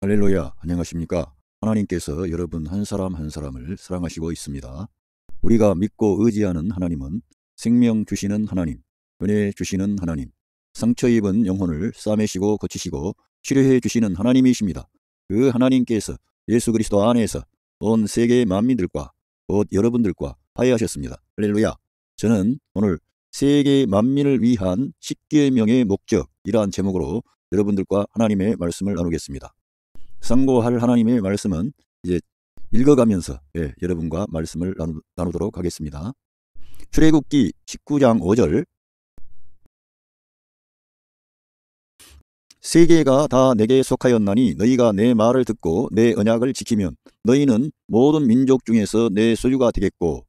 할렐루야, 안녕하십니까? 하나님께서 여러분 한 사람 한 사람을 사랑하시고 있습니다. 우리가 믿고 의지하는 하나님은 생명 주시는 하나님, 은혜 주시는 하나님, 상처 입은 영혼을 싸매시고 고치시고 치료해 주시는 하나님이십니다. 그 하나님께서 예수 그리스도 안에서 온 세계 만민들과 곧 여러분들과 화해하셨습니다. 할렐루야. 저는 오늘 세계 만민을 위한 십계명의 목적이라는 제목으로 여러분들과 하나님의 말씀을 나누겠습니다. 상고할 하나님의 말씀은 이제 읽어가면서 여러분과 말씀을 나누도록 하겠습니다. 출애굽기 19장 5절, 세계가 다 내게 속하였나니 너희가 내 말을 듣고 내 언약을 지키면 너희는 모든 민족 중에서 내 소유가 되겠고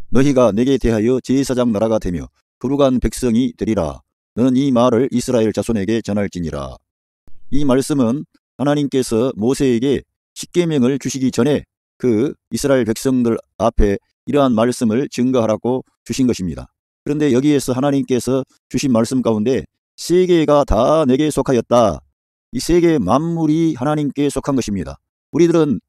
너희가 내게 대하여 제사장 나라가 되며 거룩한 백성이 되리라. 너는 이 말을 이스라엘 자손에게 전할지니라. 이 말씀은 하나님께서 모세에게 십계명을 주시기 전에 그 이스라엘 백성들 앞에 이러한 말씀을 증거하라고 주신 것입니다. 그런데 여기에서 하나님께서 주신 말씀 가운데 세계가 다 내게 속하였다. 이 세계 만물이 하나님께 속한 것입니다. 우리들은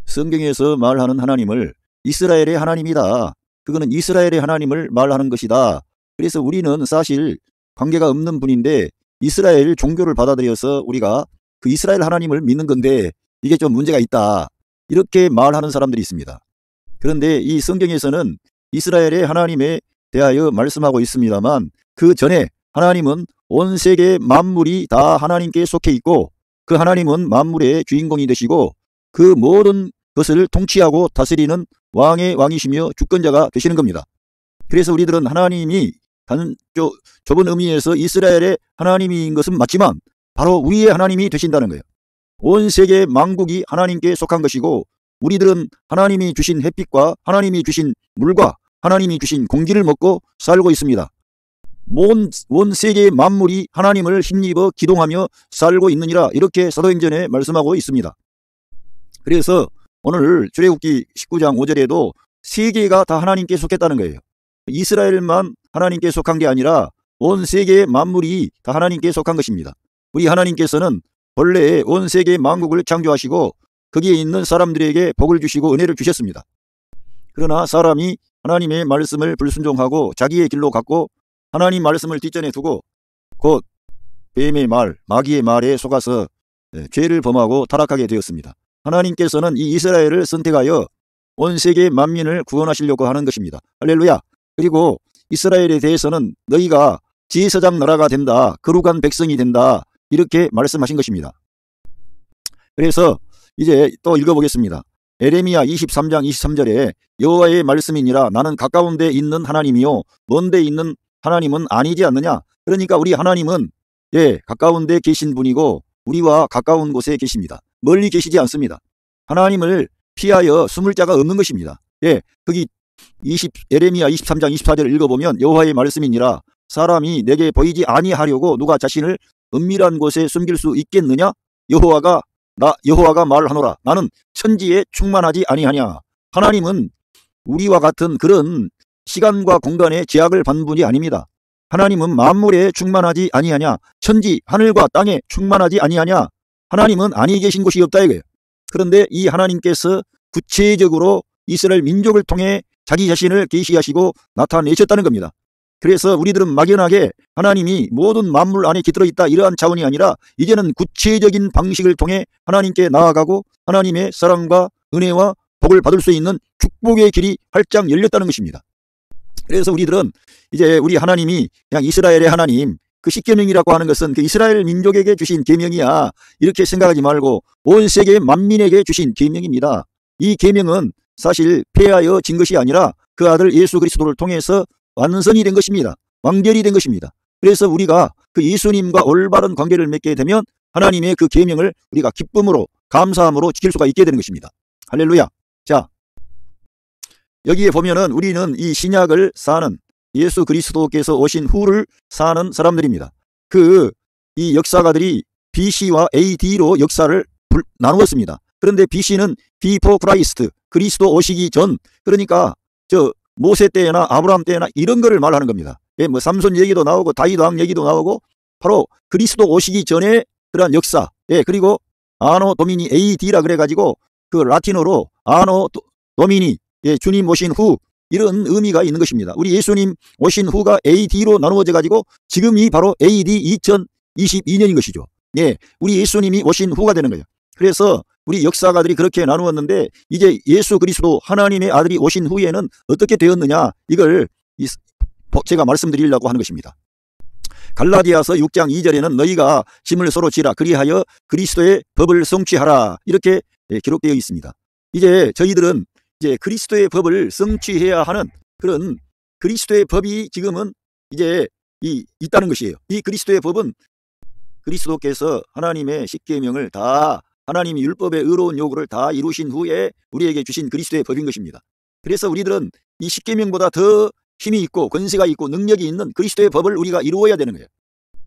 성경에서 말하는 하나님을 이스라엘의 하나님이다. 그거는 이스라엘의 하나님을 말하는 것이다. 그래서 우리는 사실 관계가 없는 분인데 이스라엘 종교를 받아들여서 우리가 그 이스라엘 하나님을 믿는 건데 이게 좀 문제가 있다. 이렇게 말하는 사람들이 있습니다. 그런데 이 성경에서는 이스라엘의 하나님에 대하여 말씀하고 있습니다만 그 전에 하나님은 온 세계 만물이 다 하나님께 속해 있고 그 하나님은 만물의 주인공이 되시고 그 모든 것을 통치하고 다스리는 왕의 왕이시며 주권자가 되시는 겁니다. 그래서 우리들은 하나님이 좁은 의미에서 이스라엘의 하나님인 것은 맞지만 바로 우리의 하나님이 되신다는 거예요. 온 세계 만국이 하나님께 속한 것이고 우리들은 하나님이 주신 햇빛과 하나님이 주신 물과 하나님이 주신 공기를 먹고 살고 있습니다. 온 세계 만물이 하나님을 힘입어 기동하며 살고 있느니라 이렇게 사도행전에 말씀하고 있습니다. 그래서 오늘 출애굽기 19장 5절에도 세계가 다 하나님께 속했다는 거예요. 이스라엘만 하나님께 속한 게 아니라 온 세계 만물이 다 하나님께 속한 것입니다. 우리 하나님께서는 본래 온 세계 만국을 창조하시고 거기에 있는 사람들에게 복을 주시고 은혜를 주셨습니다. 그러나 사람이 하나님의 말씀을 불순종하고 자기의 길로 갔고 하나님 말씀을 뒷전에 두고 곧 뱀의 말, 마귀의 말에 속아서 죄를 범하고 타락하게 되었습니다. 하나님께서는 이 이스라엘을 선택하여 온 세계 만민을 구원하시려고 하는 것입니다. 할렐루야. 그리고 이스라엘에 대해서는 너희가 제사장 나라가 된다. 거룩한 백성이 된다. 이렇게 말씀하신 것입니다. 그래서 이제 또 읽어보겠습니다. 에레미야 23장 23절에 여호와의 말씀이니라 나는 가까운 데 있는 하나님이요 먼 데 있는 하나님은 아니지 않느냐. 그러니까 우리 하나님은 가까운 데 계신 분이고 우리와 가까운 곳에 계십니다. 멀리 계시지 않습니다. 하나님을 피하여 숨을 자가 없는 것입니다. 거기 에레미야 23장 24절을 읽어보면 여호와의 말씀이니라 사람이 내게 보이지 아니하려고 누가 자신을 은밀한 곳에 숨길 수 있겠느냐? 여호와가 말하노라. 나는 천지에 충만하지 아니하냐. 하나님은 우리와 같은 그런 시간과 공간에 제약을 받는 분이 아닙니다. 하나님은 만물에 충만하지 아니하냐. 천지 하늘과 땅에 충만하지 아니하냐. 하나님은 아니 계신 곳이 없다 이거예요. 그런데 이 하나님께서 구체적으로 이스라엘 민족을 통해 자기 자신을 계시하시고 나타내셨다는 겁니다. 그래서 우리들은 막연하게 하나님이 모든 만물 안에 깃들어 있다 이러한 차원이 아니라 이제는 구체적인 방식을 통해 하나님께 나아가고 하나님의 사랑과 은혜와 복을 받을 수 있는 축복의 길이 활짝 열렸다는 것입니다. 그래서 우리들은 이제 우리 하나님이 그냥 이스라엘의 하나님, 그 십계명이라고 하는 것은 그 이스라엘 민족에게 주신 계명이야 이렇게 생각하지 말고 온 세계 만민에게 주신 계명입니다. 이 계명은 사실 폐하여 진 것이 아니라 그 아들 예수 그리스도를 통해서 완성이 된 것입니다. 완결이 된 것입니다. 그래서 우리가 그 예수님과 올바른 관계를 맺게 되면 하나님의 그 계명을 우리가 기쁨으로 감사함으로 지킬 수가 있게 되는 것입니다. 할렐루야. 자, 여기에 보면은 우리는 이 신약을 사는 예수 그리스도께서 오신 후를 사는 사람들입니다. 이 역사가들이 BC와 AD로 역사를 나누었습니다. 그런데 BC는 Before Christ, 그리스도 오시기 전, 그러니까 모세 때나 아브라함 때나 이런 거를 말하는 겁니다. 삼손 얘기도 나오고 다윗 왕 얘기도 나오고 바로 그리스도 오시기 전에 그러한 역사, 그리고 아노 도미니 AD라 그래가지고 그 라틴어로 아노 도미니, 예, 주님 오신 후, 이런 의미가 있는 것입니다. 우리 예수님 오신 후가 AD로 나누어져 가지고 지금이 바로 AD 2022년인 것이죠. 예, 우리 예수님이 오신 후가 되는 거예요. 그래서 우리 역사가들이 그렇게 나누었는데 이제 예수 그리스도 하나님의 아들이 오신 후에는 어떻게 되었느냐, 이걸 제가 말씀드리려고 하는 것입니다. 갈라디아서 6장 2절에는 너희가 짐을 서로 지라 그리하여 그리스도의 법을 성취하라, 이렇게 기록되어 있습니다. 이제 저희들은 이제 그리스도의 법을 성취해야 하는 그런 그리스도의 법이 지금은 이제 있다는 것이에요. 이 그리스도의 법은 그리스도께서 하나님의 십계명을 다, 하나님이 율법의 의로운 요구를 다 이루신 후에 우리에게 주신 그리스도의 법인 것입니다. 그래서 우리들은 이 십계명보다 더 힘이 있고 권세가 있고 능력이 있는 그리스도의 법을 우리가 이루어야 되는 거예요.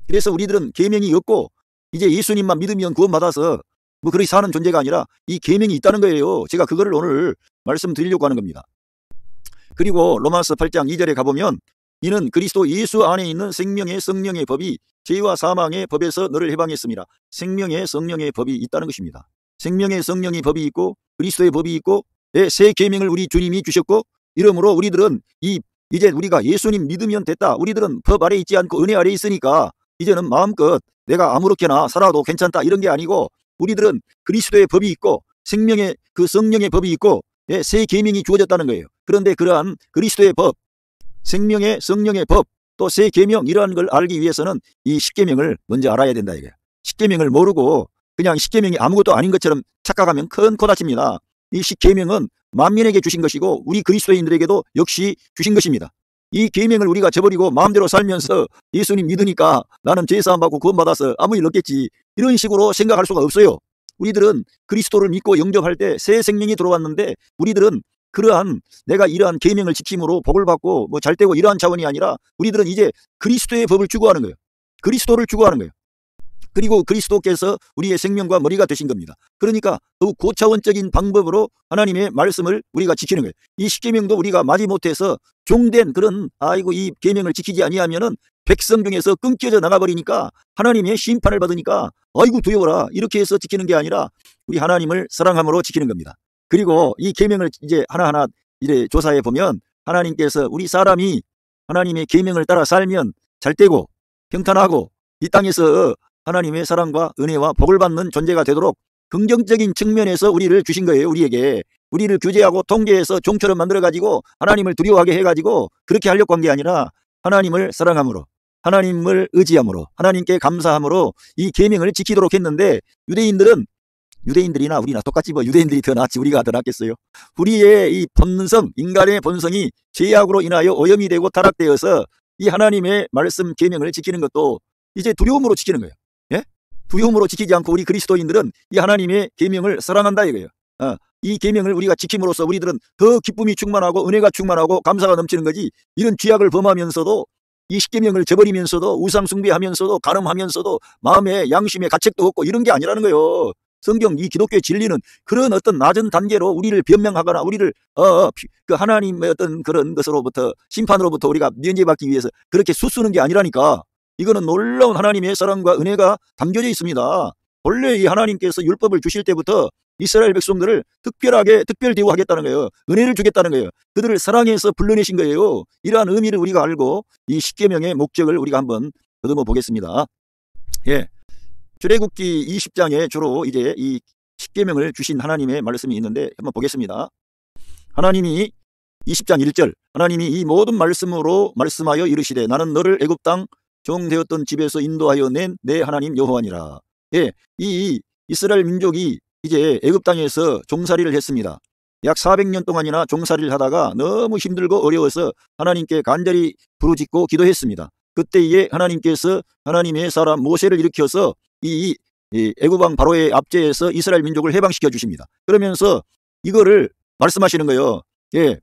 그래서 우리들은 계명이 없고 이제 예수님만 믿으면 구원받아서 뭐 그렇게 사는 존재가 아니라 이 계명이 있다는 거예요. 제가 그거를 오늘 말씀드리려고 하는 겁니다. 그리고 로마서 8장 2절에 가보면 이는 그리스도 예수 안에 있는 생명의 성령의 법이 죄와 사망의 법에서 너를 해방했습니다. 생명의 성령의 법이 있다는 것입니다. 생명의 성령의 법이 있고 그리스도의 법이 있고 새 계명을 우리 주님이 주셨고, 이러므로 우리들은 이제 우리가 예수님 믿으면 됐다. 우리들은 법 아래 있지 않고 은혜 아래 있으니까 이제는 마음껏 내가 아무렇게나 살아도 괜찮다, 이런 게 아니고 우리들은 그리스도의 법이 있고 생명의 그 성령의 법이 있고 새 계명이 주어졌다는 거예요. 그런데 그러한 그리스도의 법, 생명의 성령의 법, 또 새 계명, 이러한 걸 알기 위해서는 이 십계명을 먼저 알아야 된다 이거예요. 십계명을 모르고 그냥 십계명이 아무것도 아닌 것처럼 착각하면 큰 코다칩니다. 이 십계명은 만민에게 주신 것이고 우리 그리스도인들에게도 역시 주신 것입니다. 이 계명을 우리가 저버리고 마음대로 살면서 예수님 믿으니까 나는 죄사함 받고 구원받아서 아무 일 없겠지, 이런 식으로 생각할 수가 없어요. 우리들은 그리스도를 믿고 영접할 때 새 생명이 들어왔는데 우리들은 그러한 내가 이러한 계명을 지킴으로 복을 받고 뭐 잘 되고 이러한 차원이 아니라 우리들은 이제 그리스도의 법을 추구하는 거예요. 그리스도를 추구하는 거예요. 그리고 그리스도께서 우리의 생명과 머리가 되신 겁니다. 그러니까 더욱 고차원적인 방법으로 하나님의 말씀을 우리가 지키는 거예요. 이 십계명도 우리가 마지못해서 종된 그런 이 계명을 지키지 아니하면은 백성 중에서 끊겨져 나가버리니까 하나님의 심판을 받으니까 아이고 두려워라, 이렇게 해서 지키는 게 아니라 우리 하나님을 사랑함으로 지키는 겁니다. 그리고 이 계명을 이제 하나하나 이제 조사해 보면 하나님께서 우리 사람이 하나님의 계명을 따라 살면 잘되고 평탄하고 이 땅에서 하나님의 사랑과 은혜와 복을 받는 존재가 되도록 긍정적인 측면에서 우리를 주신 거예요. 우리를 규제하고 통제해서 종처럼 만들어가지고 하나님을 두려워하게 해가지고 그렇게 하려고 한 게 아니라 하나님을 사랑함으로, 하나님을 의지함으로, 하나님께 감사함으로 이 계명을 지키도록 했는데 유대인들이나 우리나 똑같지 뭐, 유대인들이 더 낫지 우리가 더 낫겠어요. 우리의 이 본성, 인간의 본성이 죄악으로 인하여 오염이 되고 타락되어서 이 하나님의 말씀 계명을 지키는 것도 이제 두려움으로 지키는 거예요. 예? 두려움으로 지키지 않고 우리 그리스도인들은 이 하나님의 계명을 사랑한다 이거예요. 이 계명을 우리가 지킴으로써 우리들은 더 기쁨이 충만하고 은혜가 충만하고 감사가 넘치는 거지, 이런 죄악을 범하면서도 이 십계명을 저버리면서도 우상 숭배하면서도 간음하면서도 마음에 양심에 가책도 없고 이런 게 아니라는 거예요. 성경 이 기독교의 진리는 그런 어떤 낮은 단계로 우리를 변명하거나 우리를 그 하나님의 어떤 그런 것으로부터 심판으로부터 우리가 면제받기 위해서 그렇게 수수는 게 아니라니까. 이거는 놀라운 하나님의 사랑과 은혜가 담겨져 있습니다. 원래 이 하나님께서 율법을 주실 때부터 이스라엘 백성들을 특별 대우하겠다는 거예요. 은혜를 주겠다는 거예요. 그들을 사랑해서 불러내신 거예요. 이러한 의미를 우리가 알고 이 십계명의 목적을 우리가 한번 더듬어 보겠습니다. 예. 출애굽기 20장에 주로 이제 이 십계명을 주신 하나님의 말씀이 있는데 한번 보겠습니다. 하나님이 20장 1절, 하나님이 이 모든 말씀으로 말씀하여 이르시되 나는 너를 애굽 땅 종되었던 집에서 인도하여 낸 내 하나님 여호와니라. 예, 이 이스라엘 민족이 이제 애굽 땅에서 종살이를 했습니다. 약 400년 동안이나 종살이를 하다가 너무 힘들고 어려워서 하나님께 간절히 부르짖고 기도했습니다. 그때에 하나님께서 하나님의 사람 모세를 일으켜서 이 애굽 왕 바로의 압제에서 이스라엘 민족을 해방시켜 주십니다. 그러면서 이거를 말씀하시는 거예요. 예.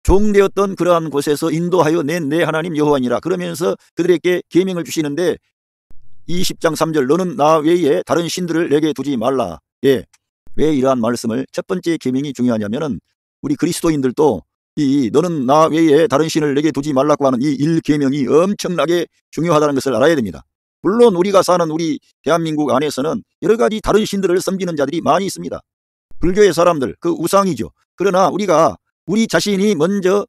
종되었던 그러한 곳에서 인도하여 낸 내 하나님 여호와니라. 그러면서 그들에게 계명을 주시는데 20장 3절 너는 나 외에 다른 신들을 내게 두지 말라. 예. 왜 이러한 말씀을 첫 번째 계명이 중요하냐면은 우리 그리스도인들도 이 너는 나 외에 다른 신을 내게 두지 말라고 하는 이 1계명이 엄청나게 중요하다는 것을 알아야 됩니다. 물론 우리가 사는 우리 대한민국 안에서는 여러 가지 다른 신들을 섬기는 자들이 많이 있습니다. 불교의 사람들, 그 우상이죠. 그러나 우리가 우리 자신이 먼저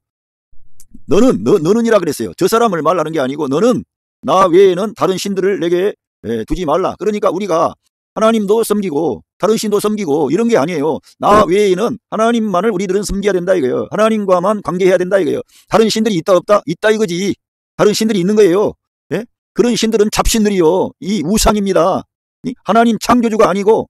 너는이라 그랬어요. 저 사람을 말하는 게 아니고 너는 나 외에는 다른 신들을 내게 두지 말라. 그러니까 우리가 하나님도 섬기고 다른 신도 섬기고 이런 게 아니에요. 나 외에는 하나님만을 우리들은 섬겨야 된다 이거예요. 하나님과만 관계해야 된다 이거예요. 다른 신들이 있다 없다? 있다 이거지. 다른 신들이 있는 거예요. 예? 그런 신들은 잡신들이요. 이 우상입니다. 하나님 창조주가 아니고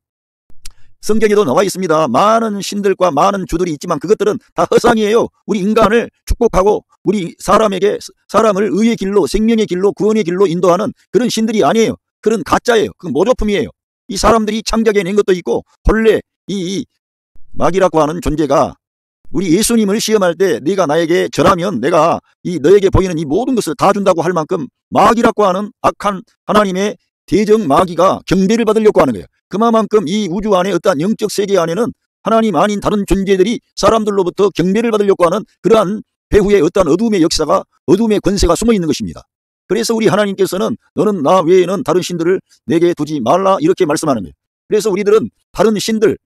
성경에도 나와 있습니다. 많은 신들과 많은 주들이 있지만 그것들은 다 허상이에요. 우리 인간을 축복하고 우리 사람을 의의 길로, 생명의 길로, 구원의 길로 인도하는 그런 신들이 아니에요. 그런 가짜예요. 그 모조품이에요. 이 사람들이 창작해낸 것도 있고 본래 이 마귀라고 하는 존재가 우리 예수님을 시험할 때 네가 나에게 절하면 내가 너에게 보이는 이 모든 것을 다 준다고 할 만큼 마귀라고 하는 악한 하나님의 대적 마귀가 경배를 받으려고 하는 거예요. 그만큼 이 우주 안에 어떠한 영적 세계 안에는 하나님 아닌 다른 존재들이 사람들로부터 경배를 받으려고 하는 그러한 배후에 어떠한 어둠의 역사가, 어둠의 권세가 숨어 있는 것입니다. 그래서 우리 하나님께서는 너는 나 외에는 다른 신들을 내게 두지 말라 이렇게 말씀하는 거예요. 그래서 우리들은 다른 신들,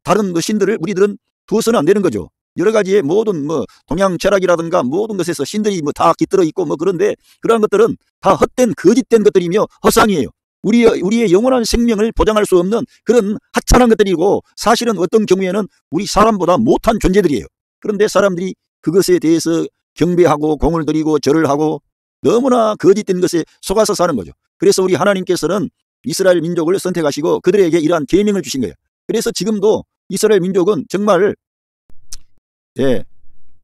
다른 신들을 우리들은 두어서는 안 되는 거죠. 여러 가지의 모든 동양 철학이라든가 모든 것에서 신들이 다 깃들어 있고 그런데 그러한 것들은 다 헛된 거짓된 것들이며 허상이에요. 우리의 영원한 생명을 보장할 수 없는 그런 하찮은 것들이고 사실은 어떤 경우에는 우리 사람보다 못한 존재들이에요. 그런데 사람들이 그것에 대해서 경배하고 공을 들이고 절을 하고 너무나 거짓된 것에 속아서 사는 거죠. 그래서 우리 하나님께서는 이스라엘 민족을 선택하시고 그들에게 이러한 계명을 주신 거예요. 그래서 지금도 이스라엘 민족은 정말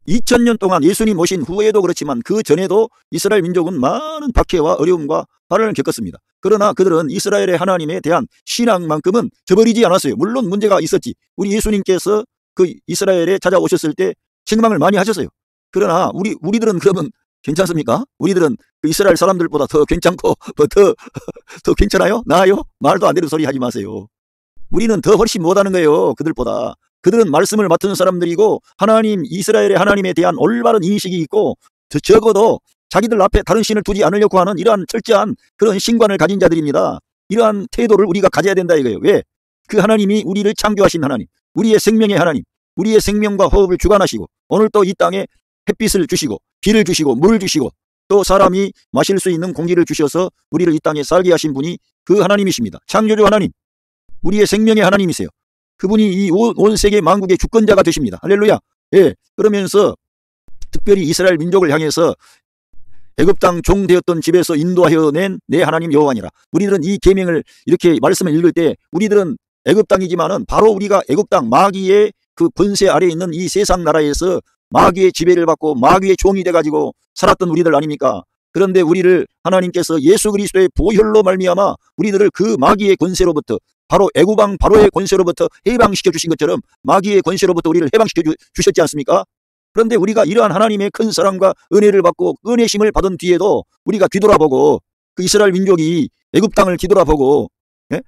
2000년 동안 예수님 오신 후에도 그렇지만 그 전에도 이스라엘 민족은 많은 박해와 어려움과 반란을 겪었습니다. 그러나 그들은 이스라엘의 하나님에 대한 신앙만큼은 저버리지 않았어요. 물론 문제가 있었지. 우리 예수님께서 그 이스라엘에 찾아오셨을 때 책망을 많이 하셨어요. 그러나 우리들은 그러면 괜찮습니까? 우리들은 그 이스라엘 사람들보다 더 괜찮고 더 괜찮아요? 나아요? 말도 안 되는 소리 하지 마세요. 우리는 더 훨씬 못하는 거예요. 그들보다. 그들은 말씀을 맡은 사람들이고 이스라엘의 하나님에 대한 올바른 인식이 있고 적어도 자기들 앞에 다른 신을 두지 않으려고 하는 이러한 철저한 그런 신관을 가진 자들입니다. 이러한 태도를 우리가 가져야 된다 이거예요. 왜? 그 하나님이 우리를 창조하신 하나님, 우리의 생명의 하나님, 우리의 생명과 호흡을 주관하시고 오늘 또 이 땅에 햇빛을 주시고 비를 주시고 물을 주시고 또 사람이 마실 수 있는 공기를 주셔서 우리를 이 땅에 살게 하신 분이 그 하나님이십니다. 창조주 하나님, 우리의 생명의 하나님이세요. 그분이 이 온 세계 만국의 주권자가 되십니다. 할렐루야. 예. 그러면서 특별히 이스라엘 민족을 향해서 애굽 땅 종 되었던 집에서 인도하여 낸 내 하나님 여호와니라. 우리들은 이 계명을 이렇게 말씀을 읽을 때 우리들은 애굽 땅이지만은 바로 우리가 애굽 땅 마귀의 그 권세 아래에 있는 이 세상 나라에서 마귀의 지배를 받고 마귀의 종이 돼가지고 살았던 우리들 아닙니까? 그런데 우리를 하나님께서 예수 그리스도의 보혈로 말미암아 우리들을 그 마귀의 권세로부터 바로 애굽 왕 바로의 권세로부터 해방시켜 주신 것처럼 마귀의 권세로부터 우리를 해방시켜 주셨지 않습니까? 그런데 우리가 이러한 하나님의 큰 사랑과 은혜를 받고 은혜심을 받은 뒤에도 우리가 뒤돌아보고 그 이스라엘 민족이 애굽 땅을 뒤돌아보고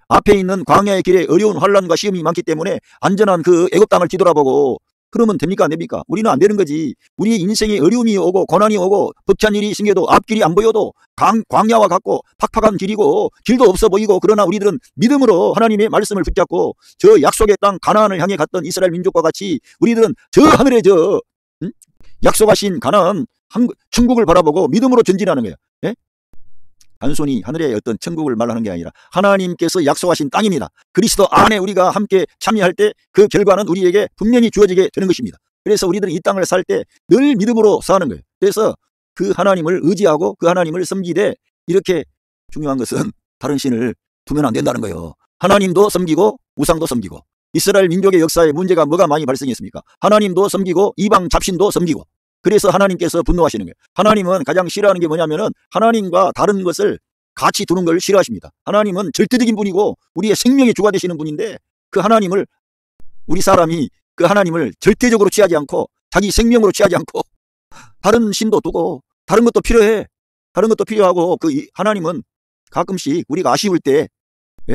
앞에 있는 광야의 길에 어려운 환난과 시험이 많기 때문에 안전한 그 애굽 땅을 뒤돌아보고 그러면 됩니까 안 됩니까? 우리는 안 되는 거지. 우리의 인생에 어려움이 오고 고난이 오고 벅찬 일이 생겨도 앞길이 안 보여도 광야와 같고 팍팍한 길이고 길도 없어 보이고 그러나 우리들은 믿음으로 하나님의 말씀을 붙잡고 저 약속의 땅 가나안을 향해 갔던 이스라엘 민족과 같이 우리들은 저 하늘에 약속하신 가나안 천국을 바라보고 믿음으로 전진하는 거예요. 예? 단순히 하늘의 어떤 천국을 말하는 게 아니라 하나님께서 약속하신 땅입니다. 그리스도 안에 우리가 함께 참여할 때 그 결과는 우리에게 분명히 주어지게 되는 것입니다. 그래서 우리들은 이 땅을 살 때 늘 믿음으로 사는 거예요. 그래서 그 하나님을 의지하고 그 하나님을 섬기되 이렇게 중요한 것은 다른 신을 두면 안 된다는 거예요. 하나님도 섬기고 우상도 섬기고 이스라엘 민족의 역사에 문제가 뭐가 많이 발생했습니까? 하나님도 섬기고 이방 잡신도 섬기고 그래서 하나님께서 분노하시는 거예요. 하나님은 가장 싫어하는 게 뭐냐면은 하나님과 다른 것을 같이 두는 걸 싫어하십니다. 하나님은 절대적인 분이고 우리의 생명의 주가 되시는 분인데 그 하나님을 우리 사람이 그 하나님을 절대적으로 취하지 않고 자기 생명으로 취하지 않고 다른 신도 두고 다른 것도 필요해. 다른 것도 필요하고 그 하나님은 가끔씩 우리가 아쉬울 때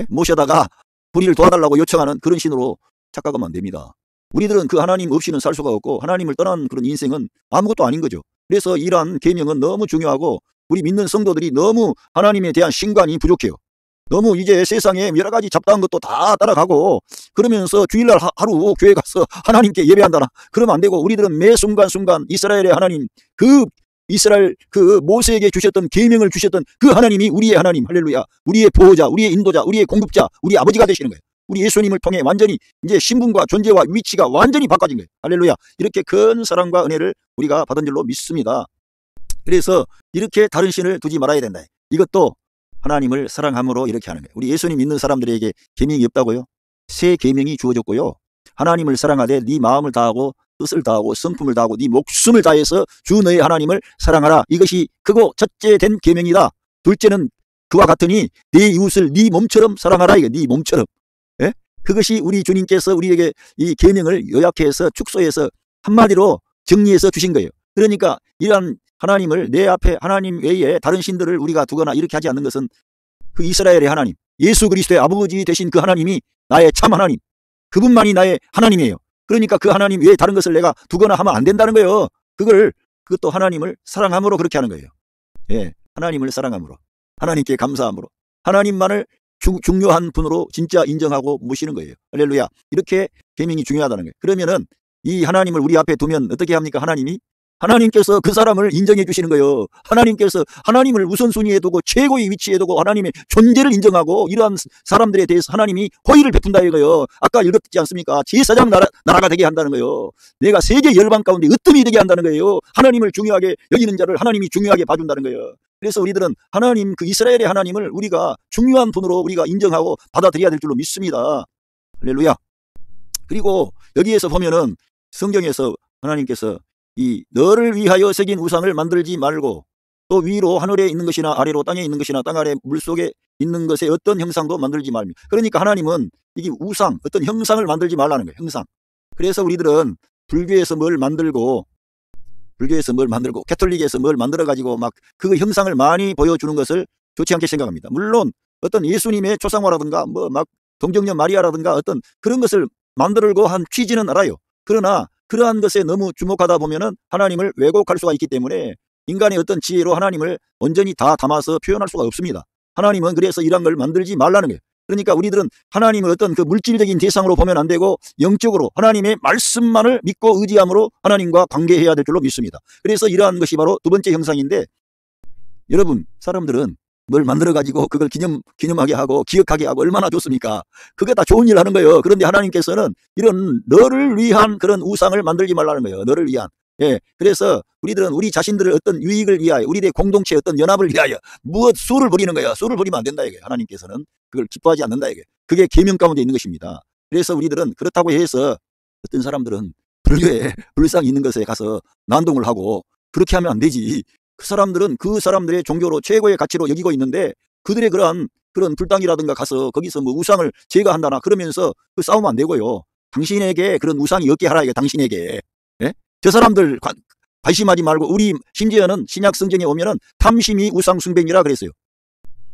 모셔다가 우리를 도와달라고 요청하는 그런 신으로 착각하면 안 됩니다. 우리들은 그 하나님 없이는 살 수가 없고 하나님을 떠난 그런 인생은 아무것도 아닌 거죠. 그래서 이러한 계명은 너무 중요하고 우리 믿는 성도들이 너무 하나님에 대한 신관이 부족해요. 너무 이제 세상에 여러 가지 잡다한 것도 다 따라가고 그러면서 주일날 하루 교회 가서 하나님께 예배한다나 그러면 안 되고 우리들은 매 순간순간 이스라엘의 하나님 그 이스라엘 그 모세에게 주셨던 계명을 주셨던 그 하나님이 우리의 하나님 할렐루야 우리의 보호자 우리의 인도자 우리의 공급자 우리 아버지가 되시는 거예요. 우리 예수님을 통해 완전히 이제 신분과 존재와 위치가 완전히 바꿔진 거예요. 할렐루야 이렇게 큰 사랑과 은혜를 우리가 받은 줄로 믿습니다. 그래서 이렇게 다른 신을 두지 말아야 된다. 이것도 하나님을 사랑함으로 이렇게 하는 거예요. 우리 예수님 믿는 사람들에게 계명이 없다고요? 새 계명이 주어졌고요. 하나님을 사랑하되 네 마음을 다하고 뜻을 다하고 성품을 다하고 네 목숨을 다해서 주 너의 하나님을 사랑하라. 이것이 크고 첫째 된 계명이다. 둘째는 그와 같으니 네 이웃을 네 몸처럼 사랑하라. 이거 네 몸처럼. 예? 그것이 우리 주님께서 우리에게 이 계명을 요약해서 축소해서 한마디로 정리해서 주신 거예요. 그러니까 이러한 하나님을 내 앞에 하나님 외에 다른 신들을 우리가 두거나 이렇게 하지 않는 것은 그 이스라엘의 하나님 예수 그리스도의 아버지 되신 그 하나님이 나의 참 하나님 그분만이 나의 하나님이에요. 그러니까 그 하나님 외에 다른 것을 내가 두거나 하면 안 된다는 거예요. 그것도 하나님을 사랑함으로 그렇게 하는 거예요. 예, 하나님을 사랑함으로 하나님께 감사함으로 하나님만을 중요한 분으로 진짜 인정하고 모시는 거예요. 할렐루야. 이렇게 계명이 중요하다는 거예요. 그러면은 이 하나님을 우리 앞에 두면 어떻게 합니까? 하나님께서 그 사람을 인정해 주시는 거예요. 하나님께서 하나님을 우선순위에 두고 최고의 위치에 두고 하나님의 존재를 인정하고 이러한 사람들에 대해서 하나님이 호의를 베푼다 이거예요. 아까 읽었지 않습니까? 제사장 나라가 되게 한다는 거예요. 내가 세계 열방 가운데 으뜸이 되게 한다는 거예요. 하나님을 중요하게 여기는 자를 하나님이 중요하게 봐준다는 거예요. 그래서 우리들은 하나님 그 이스라엘의 하나님을 우리가 중요한 분으로 우리가 인정하고 받아들여야 될 줄로 믿습니다. 할렐루야. 그리고 여기에서 보면은 성경에서 하나님께서 이 너를 위하여 새긴 우상을 만들지 말고 또 위로 하늘에 있는 것이나 아래로 땅에 있는 것이나 땅 아래 물속에 있는 것의 어떤 형상도 만들지 말며 그러니까 하나님은 이게 우상 어떤 형상을 만들지 말라는 거예요. 형상. 그래서 우리들은 불교에서 뭘 만들고 캐톨릭에서 뭘 만들어 가지고 막 그 형상을 많이 보여주는 것을 좋지 않게 생각합니다. 물론 어떤 예수님의 초상화라든가 뭐 막 동정녀 마리아라든가 어떤 그런 것을 만들고 한 취지는 알아요. 그러나 그러한 것에 너무 주목하다 보면은 하나님을 왜곡할 수가 있기 때문에 인간의 어떤 지혜로 하나님을 온전히 다 담아서 표현할 수가 없습니다. 하나님은 그래서 이런 걸 만들지 말라는 거예요. 그러니까 우리들은 하나님을 어떤 그 물질적인 대상으로 보면 안 되고 영적으로 하나님의 말씀만을 믿고 의지함으로 하나님과 관계해야 될 줄로 믿습니다. 그래서 이러한 것이 바로 두 번째 형상인데 여러분 사람들은 뭘 만들어가지고 그걸 기념하게 하고 기억하게 하고 얼마나 좋습니까? 그게 다 좋은 일 하는 거예요. 그런데 하나님께서는 이런 너를 위한 그런 우상을 만들지 말라는 거예요. 너를 위한. 예. 그래서 우리들은 우리 자신들의 어떤 유익을 위하여 우리들의 공동체 어떤 연합을 위하여 무엇 수를 부리는 거예요. 수를 부리면 안 된다 이게 하나님께서는 그걸 기뻐하지 않는다 이게. 그게 계명 가운데 있는 것입니다. 그래서 우리들은 그렇다고 해서 어떤 사람들은 불교에 불상 있는 것에 가서 난동을 하고 그렇게 하면 안 되지. 그 사람들은 그 사람들의 종교로 최고의 가치로 여기고 있는데 그들의 그런 불당이라든가 가서 거기서 뭐 우상을 제거한다나 그러면서 그 싸우면 안 되고요. 당신에게 그런 우상이 없게 하라 이게 당신에게. 예? 저 사람들 관심하지 말고 우리 심지어는 신약 성경에 오면은 탐심이 우상 숭배니라 그랬어요.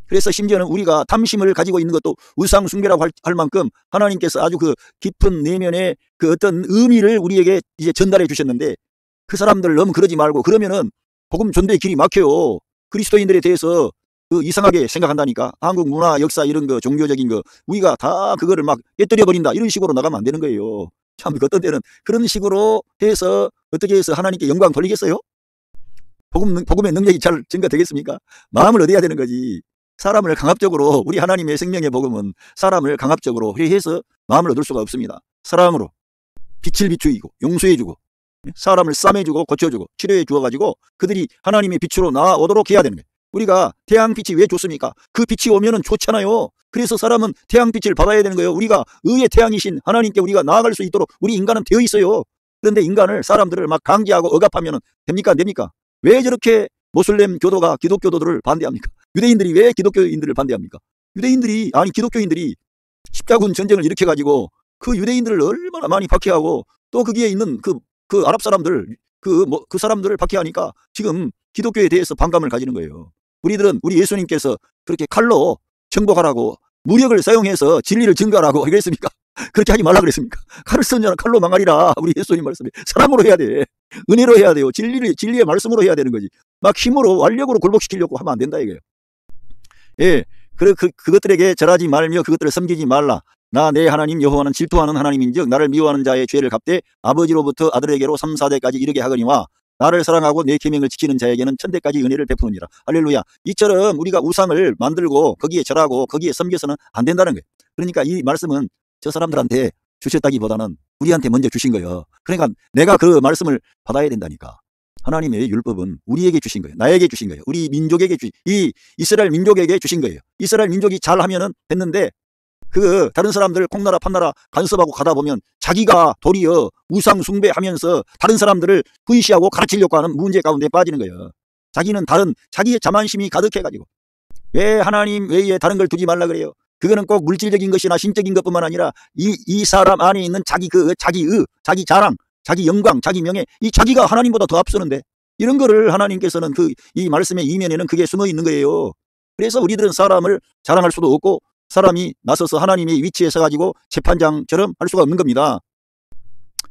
그래서 심지어는 우리가 탐심을 가지고 있는 것도 우상 숭배라고 할 만큼 하나님께서 아주 그 깊은 내면의 그 어떤 의미를 우리에게 이제 전달해 주셨는데 그 사람들 너무 그러지 말고 그러면은 복음 전도의 길이 막혀요. 그리스도인들에 대해서 그 이상하게 생각한다니까. 한국 문화, 역사 이런 거, 종교적인 거 우리가 다 그거를 막 깨뜨려 버린다. 이런 식으로 나가면 안 되는 거예요. 참 어떤 때는 그런 식으로 해서 어떻게 해서 하나님께 영광 돌리겠어요? 복음의 능력이 잘 증가되겠습니까? 마음을 얻어야 되는 거지. 사람을 강압적으로 우리 하나님의 생명의 복음은 사람을 강압적으로 해서 마음을 얻을 수가 없습니다. 사랑으로 빛을 비추이고 용서해주고 사람을 싸매주고 고쳐주고 치료해 주어가지고 그들이 하나님의 빛으로 나아오도록 해야 되는 거예요. 우리가 태양빛이 왜 좋습니까? 그 빛이 오면은 좋잖아요. 그래서 사람은 태양빛을 받아야 되는 거예요. 우리가 의의 태양이신 하나님께 우리가 나아갈 수 있도록 우리 인간은 되어 있어요. 그런데 사람들을 막 강제하고 억압하면 됩니까? 안 됩니까? 왜 저렇게 모슬렘 교도가 기독교도들을 반대합니까? 유대인들이 왜 기독교인들을 반대합니까? 기독교인들이 십자군 전쟁을 일으켜가지고 그 유대인들을 얼마나 많이 박해하고 또 거기에 있는 그 아랍 사람들 그 사람들을 박해하니까 지금 기독교에 대해서 반감을 가지는 거예요. 우리 예수님께서 그렇게 칼로 정복하라고 무력을 사용해서 진리를 증거하라고 그랬습니까? 그렇게 하지 말라 그랬습니까? 칼을 쓰는 자는 칼로 망하리라. 우리 예수님 말씀에 사랑으로 해야 돼. 은혜로 해야 돼요. 진리의 말씀으로 해야 되는 거지. 막 힘으로 완력으로 굴복시키려고 하면 안 된다 이거예요. 예, 그것들에게 절하지 말며 그것들을 섬기지 말라. 나 내 하나님 여호와는 질투하는 하나님인즉 나를 미워하는 자의 죄를 갚되 아버지로부터 아들에게로 3, 4대까지 이르게 하거니와 나를 사랑하고 내 계명을 지키는 자에게는 천대까지 은혜를 베푸느니라. 할렐루야. 이처럼 우리가 우상을 만들고 거기에 절하고 거기에 섬겨서는 안 된다는 거예요. 그러니까 이 말씀은 저 사람들한테 주셨다기보다는 우리한테 먼저 주신 거예요. 그러니까 내가 그 말씀을 받아야 된다니까. 하나님의 율법은 우리에게 주신 거예요. 나에게 주신 거예요. 우리 민족에게 이 이스라엘 민족에게 주신 거예요. 이스라엘 민족이 잘하면은 됐는데 그 다른 사람들 콩나라 판나라 간섭하고 가다 보면 자기가 도리어 우상 숭배하면서 다른 사람들을 후이시하고 가르치려고 하는 문제 가운데 빠지는 거예요. 자기는 자기의 자만심이 가득해가지고 왜 하나님 외에 다른 걸 두지 말라 그래요. 그거는 꼭 물질적인 것이나 신적인 것뿐만 아니라 이 사람 안에 있는 자기 자기 자랑, 자기 영광, 자기 명예, 이 자기가 하나님보다 더 앞서는데 이런 거를 하나님께서는 이 말씀의 이면에는 그게 숨어 있는 거예요. 그래서 우리들은 사람을 자랑할 수도 없고 사람이 나서서 하나님의 위치에 서가지고 재판장처럼 할 수가 없는 겁니다.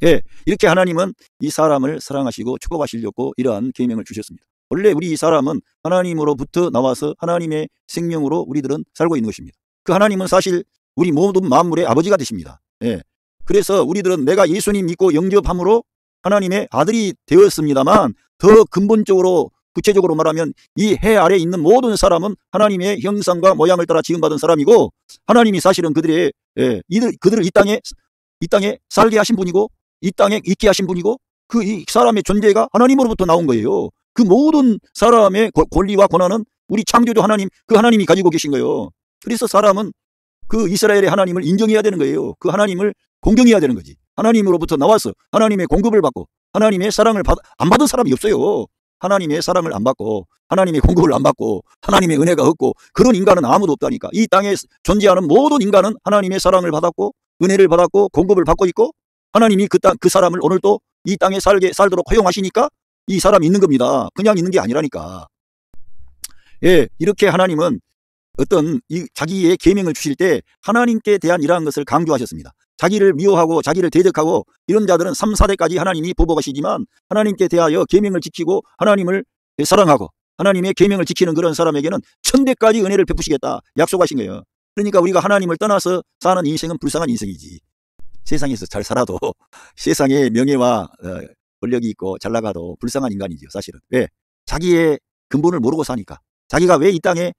예, 이렇게 하나님은 이 사람을 사랑하시고 축복하시려고 이러한 계명을 주셨습니다. 원래 우리 이 사람은 하나님으로부터 나와서 하나님의 생명으로 우리들은 살고 있는 것입니다. 그 하나님은 사실 우리 모든 만물의 아버지가 되십니다. 예, 그래서 우리들은 내가 예수님 믿고 영접함으로 하나님의 아들이 되었습니다만 더 근본적으로 구체적으로 말하면 이 해 아래에 있는 모든 사람은 하나님의 형상과 모양을 따라 지음받은 사람이고 하나님이 사실은 그들을 이 땅에 살게 하신 분이고 이 땅에 있게 하신 분이고 이 사람의 존재가 하나님으로부터 나온 거예요. 그 모든 사람의 권리와 권한은 우리 창조주 하나님, 그 하나님이 가지고 계신 거예요. 그래서 사람은 그 이스라엘의 하나님을 인정해야 되는 거예요. 그 하나님을 공경해야 되는 거지. 하나님으로부터 나와서 하나님의 공급을 받고 하나님의 사랑을 안 받은 사람이 없어요. 하나님의 사랑을 안 받고 하나님의 공급을 안 받고 하나님의 은혜가 없고 그런 인간은 아무도 없다니까. 이 땅에 존재하는 모든 인간은 하나님의 사랑을 받았고 은혜를 받았고 공급을 받고 있고 하나님이 그 사람을 오늘도 이 땅에 살도록 허용하시니까 이 사람이 있는 겁니다. 그냥 있는 게 아니라니까. 예, 이렇게 하나님은 자기의 계명을 주실 때 하나님께 대한 이러한 것을 강조하셨습니다. 자기를 미워하고 자기를 대적하고 이런 자들은 3, 4대까지 하나님이 보복하시지만 하나님께 대하여 계명을 지키고 하나님을 사랑하고 하나님의 계명을 지키는 그런 사람에게는 천대까지 은혜를 베푸시겠다 약속하신 거예요. 그러니까 우리가 하나님을 떠나서 사는 인생은 불쌍한 인생이지. 세상에서 잘 살아도 세상에 명예와 권력이 있고 잘 나가도 불쌍한 인간이죠. 사실은. 왜? 자기의 근본을 모르고 사니까. 자기가 왜 이 땅에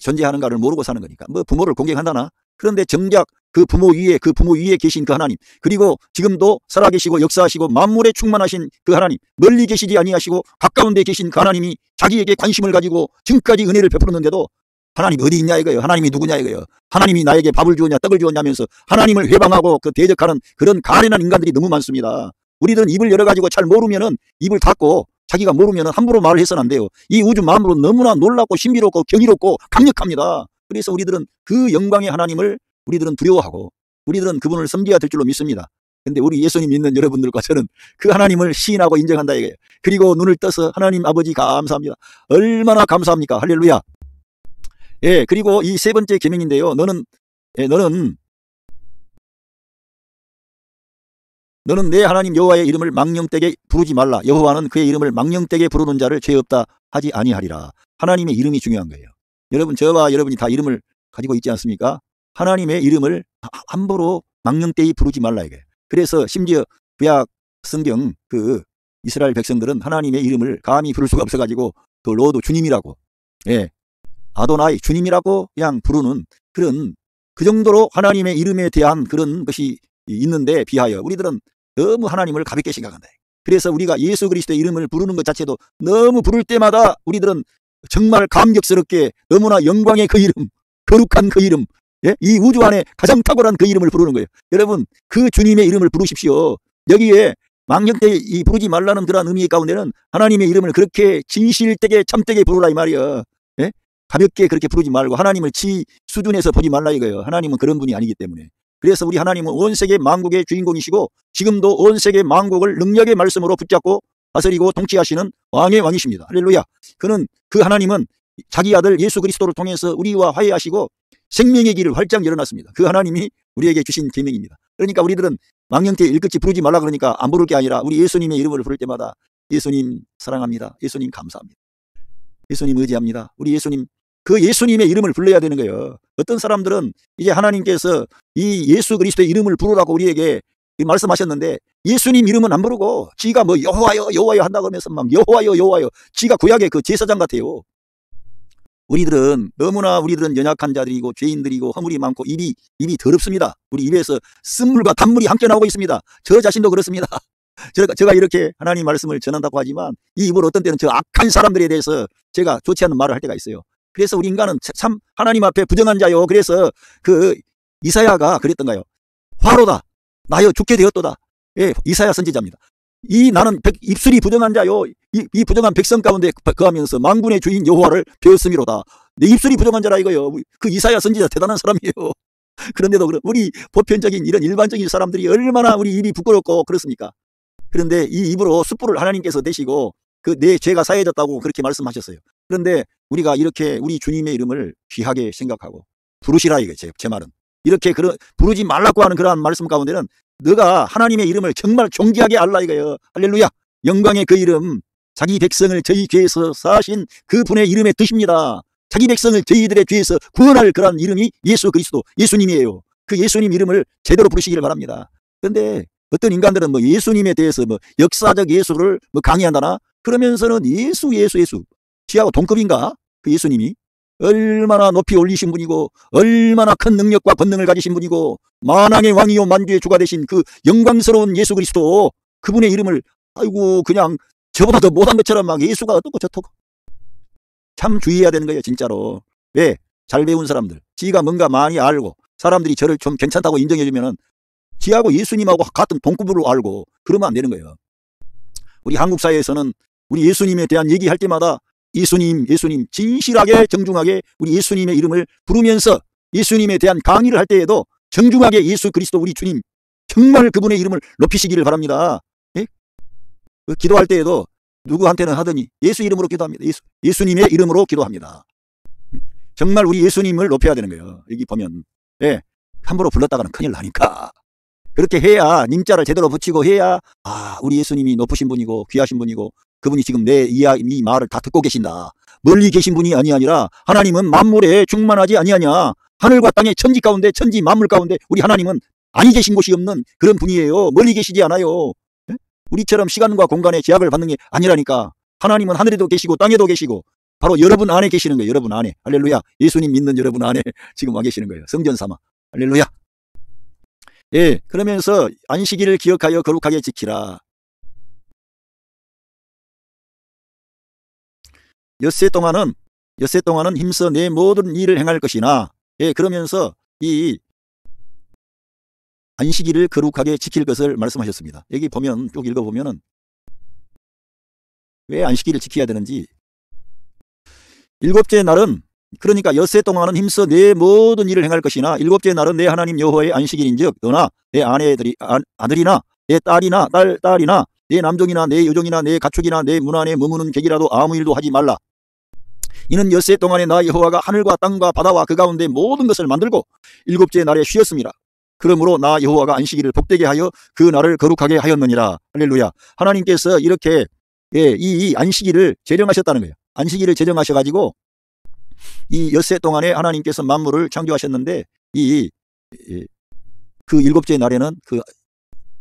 존재하는가를 모르고 사는 거니까. 뭐 부모를 공경한다나. 그런데 정작 그 부모 위에 계신 그 하나님, 그리고 지금도 살아계시고 역사하시고 만물에 충만하신 그 하나님, 멀리 계시지 아니하시고 가까운 데 계신 그 하나님이 자기에게 관심을 가지고 지금까지 은혜를 베푸는데도 하나님 어디 있냐 이거예요. 하나님이 누구냐 이거예요. 하나님이 나에게 밥을 주었냐 떡을 주었냐면서 하나님을 회방하고 대적하는 그런 가련한 인간들이 너무 많습니다. 우리들은 입을 열어가지고 잘 모르면은 입을 닫고 자기가 모르면은 함부로 말을 해서는 안 돼요. 이 우주 만물은 너무나 놀랍고 신비롭고 경이롭고 강력합니다. 그래서 우리들은 그 영광의 하나님을 우리들은 두려워하고 우리들은 그분을 섬겨야 될 줄로 믿습니다. 근데 우리 예수님 믿는 여러분들과 저는 그 하나님을 시인하고 인정한다 이거예요. 그리고 눈을 떠서 하나님 아버지 감사합니다. 얼마나 감사합니까? 할렐루야. 예, 그리고 이 세 번째 계명인데요. 너는 내 하나님 여호와의 이름을 망령되게 부르지 말라. 여호와는 그의 이름을 망령되게 부르는 자를 죄 없다 하지 아니하리라. 하나님의 이름이 중요한 거예요. 여러분, 저와 여러분이 다 이름을 가지고 있지 않습니까? 하나님의 이름을 함부로 망령되이 부르지 말라 이거예요. 그래서 심지어 구약 성경 이스라엘 백성들은 하나님의 이름을 감히 부를 수가 없어가지고 그 로드 주님이라고, 예, 아도나이 주님이라고 그냥 부르는 그런 그 정도로 하나님의 이름에 대한 그런 것이 있는데 비하여 우리들은 너무 하나님을 가볍게 생각한다. 그래서 우리가 예수 그리스도의 이름을 부르는 것 자체도 너무 부를 때마다 우리들은 정말 감격스럽게 너무나 영광의 그 이름, 거룩한 그 이름, 예? 이 우주 안에 가장 탁월한 그 이름을 부르는 거예요. 여러분, 그 주님의 이름을 부르십시오. 여기에 망령되이 부르지 말라는 그런 의미 가운데는 하나님의 이름을 그렇게 진실되게 참되게 부르라 이 말이야. 예? 가볍게 그렇게 부르지 말고 하나님을 지 수준에서 보지 말라 이거예요. 하나님은 그런 분이 아니기 때문에. 그래서 우리 하나님은 온 세계 만국의 주인공이시고 지금도 온 세계 만국을 능력의 말씀으로 붙잡고 다스리고 통치하시는 왕의 왕이십니다. 할렐루야. 그 하나님은 자기 아들 예수 그리스도를 통해서 우리와 화해하시고 생명의 길을 활짝 열어놨습니다. 그 하나님이 우리에게 주신 계명입니다. 그러니까 우리들은 망령태 일끝이 부르지 말라 그러니까 안 부를 게 아니라 우리 예수님의 이름을 부를 때마다 예수님 사랑합니다. 예수님 감사합니다. 예수님 의지합니다. 우리 예수님, 그 예수님의 이름을 불러야 되는 거예요. 어떤 사람들은 이제 하나님께서 이 예수 그리스도의 이름을 부르라고 우리에게 말씀하셨는데 예수님 이름은 안 부르고 지가 뭐 여호와여 여호와여 한다고 하면서 막 여호와여 여호와여, 지가 구약의 그 제사장 같아요. 너무나 우리들은 연약한 자들이고 죄인들이고 허물이 많고 입이 더럽습니다. 우리 입에서 쓴물과 단물이 함께 나오고 있습니다. 저 자신도 그렇습니다. 제가 이렇게 하나님 말씀을 전한다고 하지만 이 입으로 어떤 때는 저 악한 사람들에 대해서 제가 좋지 않은 말을 할 때가 있어요. 그래서 우리 인간은 참 하나님 앞에 부정한 자요. 그래서 그 이사야가 그랬던가요? 화로다 나여 죽게 되었도다. 예, 이사야 선지자입니다. 나는 입술이 부정한 자요. 이 부정한 백성 가운데 거하면서 만군의 주인 여호와를 배웠음이로다. 내 입술이 부정한 자라 이거요. 그 이사야 선지자 대단한 사람이에요. 그런데도 우리 보편적인 이런 일반적인 사람들이 얼마나 우리 입이 부끄럽고 그렇습니까? 그런데 이 입으로 숯불을 하나님께서 대시고 그 내 죄가 사해졌다고 그렇게 말씀하셨어요. 그런데 우리가 이렇게 우리 주님의 이름을 귀하게 생각하고 부르시라 이거예요. 제 말은. 이렇게 부르지 말라고 하는 그러한 말씀 가운데는 너가 하나님의 이름을 정말 존귀하게 알라 이거예요. 할렐루야. 영광의 그 이름, 자기 백성을 저희 죄에서 사신 그 분의 이름의 뜻입니다. 자기 백성을 저희들의 죄에서 구원할 그런 이름이 예수 그리스도, 예수님이에요. 그 예수님 이름을 제대로 부르시기를 바랍니다. 그런데 어떤 인간들은 뭐 예수님에 대해서 뭐 역사적 예수를 뭐 강의한다나 그러면서는 예수 지하고 동급인가? 그 예수님이 얼마나 높이 올리신 분이고 얼마나 큰 능력과 권능을 가지신 분이고 만왕의 왕이요 만주의 주가 되신 그 영광스러운 예수 그리스도, 그분의 이름을 아이고 그냥 저보다 더 못한 것처럼 막 예수가 어떻고 저떻고. 참 주의해야 되는 거예요 진짜로. 왜? 잘 배운 사람들, 지가 뭔가 많이 알고 사람들이 저를 좀 괜찮다고 인정해 주면은 지하고 예수님하고 같은 동급으로 알고 그러면 안 되는 거예요. 우리 한국 사회에서는 우리 예수님에 대한 얘기할 때마다 예수님 진실하게 정중하게 우리 예수님의 이름을 부르면서 예수님에 대한 강의를 할 때에도 정중하게 예수 그리스도 우리 주님 정말 그분의 이름을 높이시기를 바랍니다. 예? 기도할 때에도 누구한테는 하더니 예수 이름으로 기도합니다. 예수님의 이름으로 기도합니다. 정말 우리 예수님을 높여야 되는 거예요. 여기 보면 예, 함부로 불렀다가는 큰일 나니까. 그렇게 해야 님자를 제대로 붙이고 해야 우리 예수님이 높으신 분이고 귀하신 분이고 그분이 지금 내 이 말을 다 듣고 계신다. 멀리 계신 분이 아니라 하나님은 만물에 충만하지 아니하냐. 하늘과 땅의 천지 가운데 천지 만물 가운데 우리 하나님은 아니 계신 곳이 없는 그런 분이에요. 멀리 계시지 않아요. 우리처럼 시간과 공간에 제약을 받는 게 아니라니까. 하나님은 하늘에도 계시고 땅에도 계시고 바로 여러분 안에 계시는 거예요. 여러분 안에. 할렐루야. 예수님 믿는 여러분 안에 지금 와 계시는 거예요. 성전 삼아. 할렐루야. 예, 그러면서 안식일을 기억하여 거룩하게 지키라. 엿새 동안은 힘써 내 모든 일을 행할 것이나, 예, 그러면서 이 안식일을 거룩하게 지킬 것을 말씀하셨습니다. 여기 보면 쭉 읽어보면은 왜 안식일을 지켜야 되는지. 일곱째 날은, 그러니까 엿새 동안은 힘써 내 모든 일을 행할 것이나 일곱째 날은 내 하나님 여호와의 안식일인즉 너나 내 아들이나 내 딸이나 딸이나 내 남종이나 내 여종이나 내 가축이나 내 문 안에 머무는 객이라도 아무 일도 하지 말라. 이는 엿새 동안에 나 여호와가 하늘과 땅과 바다와 그 가운데 모든 것을 만들고 일곱째 날에 쉬었습니다. 그러므로 나 여호와가 안식일을 복되게 하여 그 날을 거룩하게 하였느니라. 할렐루야. 하나님께서 이렇게 이 안식일을 제정하셨다는 거예요. 안식일을 제정하셔가지고 이 엿새 동안에 하나님께서 만물을 창조하셨는데 그 일곱째 날에는 그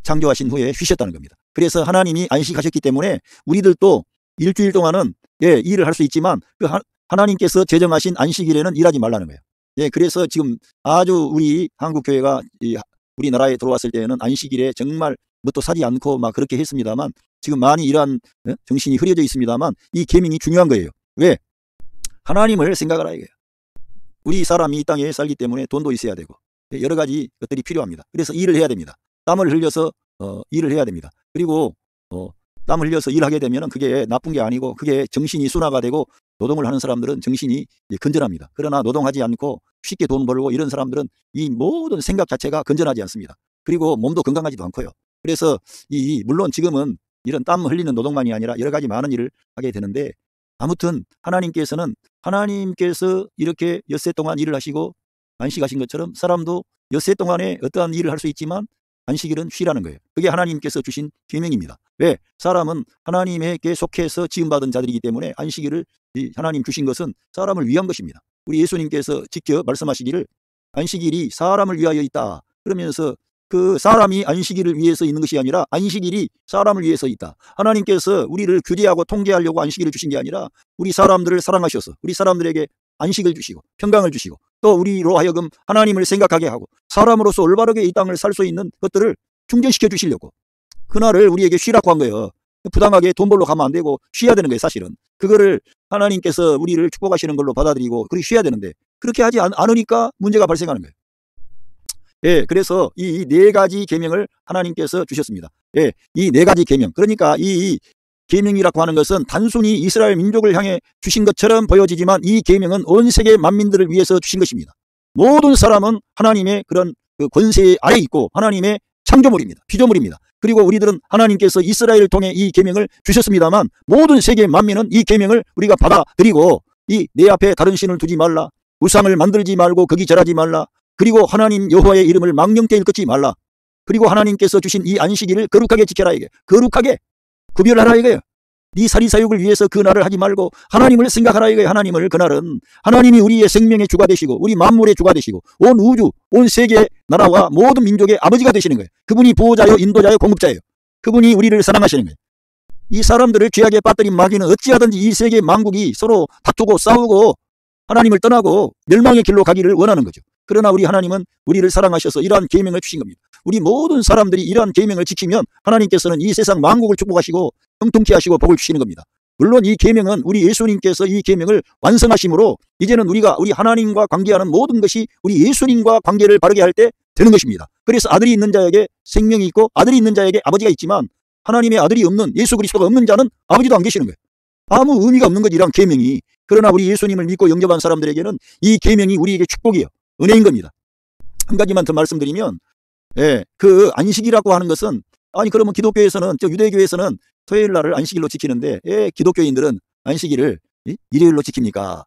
창조하신 후에 쉬셨다는 겁니다. 그래서 하나님이 안식하셨기 때문에 우리들도 일주일 동안은 일을 할 수 있지만 그 하나님께서 제정하신 안식일에는 일하지 말라는 거예요. 그래서 지금 아주 우리 한국교회가 우리나라에 들어왔을 때는 안식일에 정말 뭣도 사지 않고 막 그렇게 했습니다만 지금 많이 이러한 정신이 흐려져 있습니다만 이 계명이 중요한 거예요. 왜? 하나님을 생각하라 이거예요. 우리 사람이 이 땅에 살기 때문에 돈도 있어야 되고 여러 가지 것들이 필요합니다. 그래서 일을 해야 됩니다. 땀을 흘려서 일을 해야 됩니다. 그리고 땀을 흘려서 일하게 되면 그게 나쁜 게 아니고 그게 정신이 순화가 되고 노동을 하는 사람들은 정신이 건전합니다. 그러나 노동하지 않고 쉽게 돈 벌고 이런 사람들은 이 모든 생각 자체가 건전하지 않습니다. 그리고 몸도 건강하지도 않고요. 그래서 물론 지금은 이런 땀 흘리는 노동만이 아니라 여러 가지 많은 일을 하게 되는데 아무튼 하나님께서 이렇게 엿새 동안 일을 하시고 안식하신 것처럼 사람도 엿새 동안에 어떠한 일을 할 수 있지만 안식일은 쉬라는 거예요. 그게 하나님께서 주신 계명입니다. 왜? 사람은 하나님에게 속해서 지음받은 자들이기 때문에 안식일을 하나님 주신 것은 사람을 위한 것입니다. 우리 예수님께서 직접 말씀하시기를 안식일이 사람을 위하여 있다. 그러면서 그 사람이 안식일을 위해서 있는 것이 아니라 안식일이 사람을 위해서 있다. 하나님께서 우리를 규제하고 통제하려고 안식일을 주신 게 아니라 우리 사람들을 사랑하셔서 우리 사람들에게 안식을 주시고 평강을 주시고 또 우리로 하여금 하나님을 생각하게 하고 사람으로서 올바르게 이 땅을 살 수 있는 것들을 충전시켜 주시려고 그날을 우리에게 쉬라고 한 거예요. 부당하게 돈 벌러 가면 안 되고 쉬어야 되는 거예요. 사실은 그거를 하나님께서 우리를 축복하시는 걸로 받아들이고 그렇게 쉬어야 되는데 그렇게 하지 않으니까 문제가 발생하는 거예요. 예, 그래서 이 네 가지 계명을 하나님께서 주셨습니다. 예, 이 네 가지 계명. 그러니까 이 계명이라고 하는 것은 단순히 이스라엘 민족을 향해 주신 것처럼 보여지지만 이 계명은 온 세계 만민들을 위해서 주신 것입니다. 모든 사람은 하나님의 그런 그 권세 아래 있고 하나님의 창조물입니다. 피조물입니다. 그리고 우리들은 하나님께서 이스라엘을 통해 이 계명을 주셨습니다만 모든 세계 만민은 이 계명을 우리가 받아들이고 이 내 앞에 다른 신을 두지 말라. 우상을 만들지 말고 거기 절하지 말라. 그리고 하나님 여호와의 이름을 망령되이 일컫지 말라. 그리고 하나님께서 주신 이 안식일을 거룩하게 지켜라 이게. 거룩하게 구별하라 이거예요. 네 사리사욕을 위해서 그 날을 하지 말고 하나님을 생각하라 이거예요. 하나님을 그날은 하나님이 우리의 생명의 주가 되시고 우리 만물의 주가 되시고 온 우주 온 세계 나라와 모든 민족의 아버지가 되시는 거예요. 그분이 보호자요 인도자요 공급자예요. 그분이 우리를 사랑하시는 거예요. 이 사람들을 죄악에 빠뜨린 마귀는 어찌하든지 이 세계 만국이 서로 다투고 싸우고 하나님을 떠나고 멸망의 길로 가기를 원하는 거죠. 그러나 우리 하나님은 우리를 사랑하셔서 이러한 계명을 주신 겁니다. 우리 모든 사람들이 이러한 계명을 지키면 하나님께서는 이 세상 만국을 축복하시고 형통케 하시고 복을 주시는 겁니다. 물론 이 계명은 우리 예수님께서 이 계명을 완성하심으로 이제는 우리가 우리 하나님과 관계하는 모든 것이 우리 예수님과 관계를 바르게 할 때 되는 것입니다. 그래서 아들이 있는 자에게 생명이 있고 아들이 있는 자에게 아버지가 있지만 하나님의 아들이 없는 예수 그리스도가 없는 자는 아버지도 안 계시는 거예요. 아무 의미가 없는 거지 이런 계명이. 그러나 우리 예수님을 믿고 영접한 사람들에게는 이 계명이 우리에게 축복이에요. 은혜인 겁니다. 한 가지만 더 말씀드리면 그 안식이라고 하는 것은 아니 그러면 기독교에서는 유대교에서는 토요일 날을 안식일로 지키는데 기독교인들은 안식일을 일요일로 지킵니까?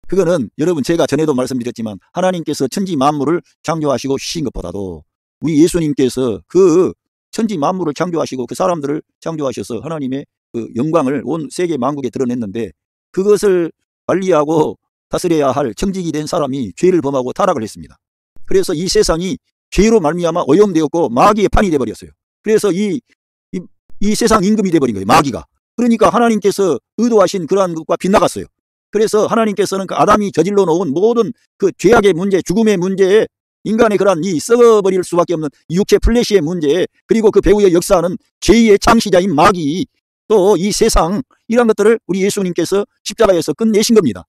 그거는 여러분 제가 전에도 말씀드렸지만 하나님께서 천지 만물을 창조하시고 쉬신 것보다도 우리 예수님께서 그 천지 만물을 창조하시고 그 사람들을 창조하셔서 하나님의 그 영광을 온 세계 만국에 드러냈는데 그것을 관리하고 다스려야 할 청직이 된 사람이 죄를 범하고 타락을 했습니다. 그래서 이 세상이 죄로 말미암아 오염되었고 마귀의 판이 되어버렸어요. 그래서 이 세상 임금이 되어버린 거예요. 마귀가. 그러니까 하나님께서 의도하신 그러한 것과 빗나갔어요. 그래서 하나님께서는 그 아담이 저질러 놓은 모든 그 죄악의 문제, 죽음의 문제에 인간의 그러한 이 썩어버릴 수밖에 없는 육체 플래시의 문제 그리고 그 배후에 역사하는 제2의 창시자인 마귀 또 이 세상 이런 것들을 우리 예수님께서 십자가에서 끝내신 겁니다.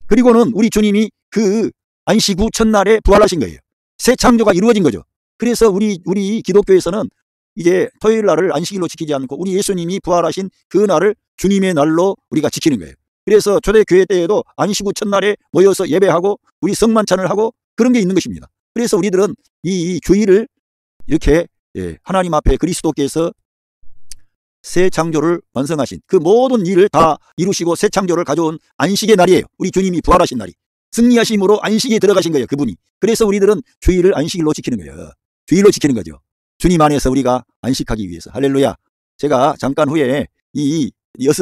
그리고는 우리 주님이 그 안식 후 첫날에 부활하신 거예요. 새 창조가 이루어진 거죠. 그래서 우리 기독교에서는 이제 토요일 날을 안식일로 지키지 않고 우리 예수님이 부활하신 그 날을 주님의 날로 우리가 지키는 거예요. 그래서 초대교회 때에도 안식 후 첫날에 모여서 예배하고 우리 성만찬을 하고 그런 게 있는 것입니다. 그래서 우리들은 이 주일을 이렇게 하나님 앞에 그리스도께서 새 창조를 완성하신 그 모든 일을 다 이루시고 새 창조를 가져온 안식의 날이에요. 우리 주님이 부활하신 날이. 승리하심으로 안식에 들어가신 거예요. 그분이. 그래서 우리들은 주일을 안식일로 지키는 거예요. 주일로 지키는 거죠. 주님 안에서 우리가 안식하기 위해서. 할렐루야. 제가 잠깐 후에 이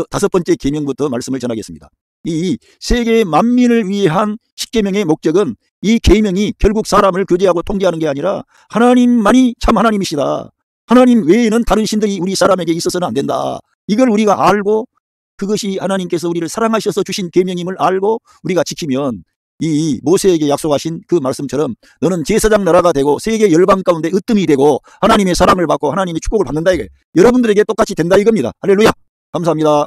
다섯 번째 계명부터 말씀을 전하겠습니다. 이 세계 만민을 위한 십계명의 목적은 이 계명이 결국 사람을 규제하고 통제하는 게 아니라 하나님만이 참 하나님이시다. 하나님 외에는 다른 신들이 우리 사람에게 있어서는 안 된다. 이걸 우리가 알고 그것이 하나님께서 우리를 사랑하셔서 주신 계명임을 알고 우리가 지키면 이 모세에게 약속하신 그 말씀처럼 너는 제사장 나라가 되고 세계 열방 가운데 으뜸이 되고 하나님의 사랑을 받고 하나님의 축복을 받는다 이게 여러분들에게 똑같이 된다 이겁니다. 할렐루야. 감사합니다.